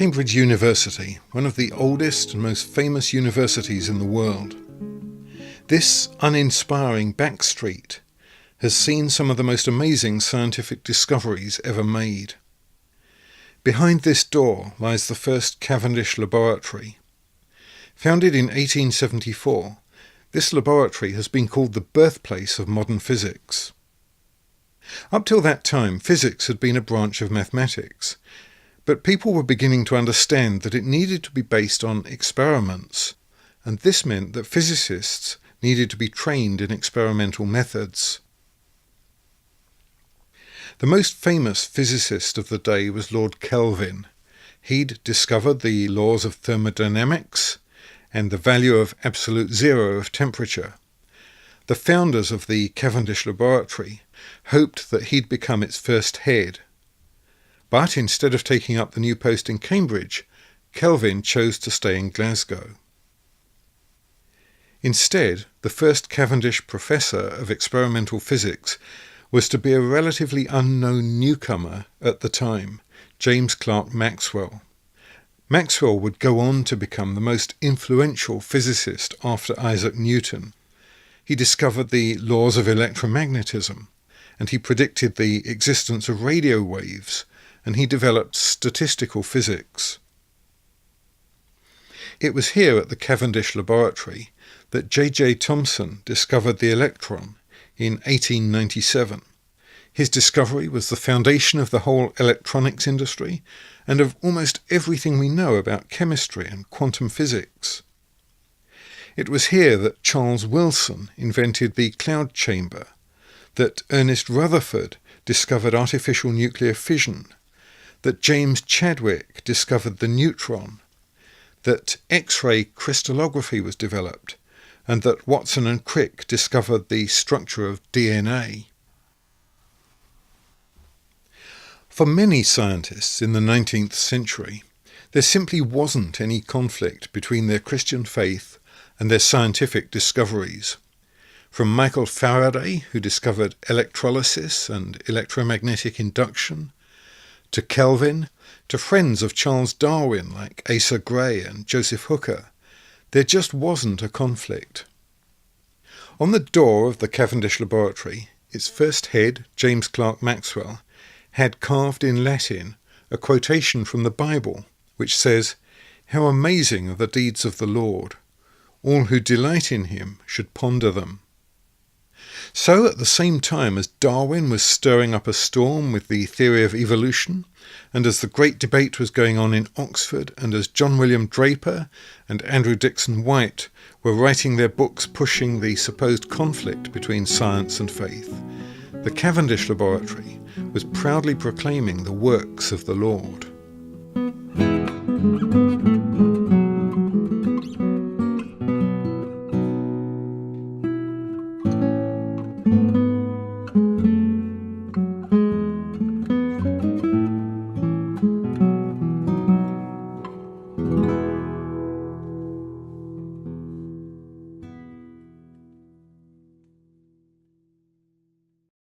Cambridge University, one of the oldest and most famous universities in the world. This uninspiring back street has seen some of the most amazing scientific discoveries ever made. Behind this door lies the first Cavendish Laboratory. Founded in 1874, this laboratory has been called the birthplace of modern physics. Up till that time, physics had been a branch of mathematics, but people were beginning to understand that it needed to be based on experiments, and this meant that physicists needed to be trained in experimental methods. The most famous physicist of the day was Lord Kelvin. He'd discovered the laws of thermodynamics and the value of absolute zero of temperature. The founders of the Cavendish Laboratory hoped that he'd become its first head. But instead of taking up the new post in Cambridge, Kelvin chose to stay in Glasgow. Instead, the first Cavendish Professor of Experimental Physics was to be a relatively unknown newcomer at the time, James Clerk Maxwell. Maxwell would go on to become the most influential physicist after Isaac Newton. He discovered the laws of electromagnetism, and he predicted the existence of radio waves, and he developed statistical physics. It was here at the Cavendish Laboratory that J.J. Thomson discovered the electron in 1897. His discovery was the foundation of the whole electronics industry and of almost everything we know about chemistry and quantum physics. It was here that Charles Wilson invented the cloud chamber, that Ernest Rutherford discovered artificial nuclear fission, that James Chadwick discovered the neutron, that X-ray crystallography was developed, and that Watson and Crick discovered the structure of DNA. For many scientists in the 19th century, there simply wasn't any conflict between their Christian faith and their scientific discoveries. From Michael Faraday, who discovered electrolysis and electromagnetic induction, to Kelvin, to friends of Charles Darwin like Asa Gray and Joseph Hooker, there just wasn't a conflict. On the door of the Cavendish Laboratory, its first head, James Clerk Maxwell, had carved in Latin a quotation from the Bible, which says, "How amazing are the deeds of the Lord! All who delight in him should ponder them." So at the same time as Darwin was stirring up a storm with the theory of evolution, and as the great debate was going on in Oxford, and as John William Draper and Andrew Dickson White were writing their books pushing the supposed conflict between science and faith, the Cavendish Laboratory was proudly proclaiming the works of the Lord.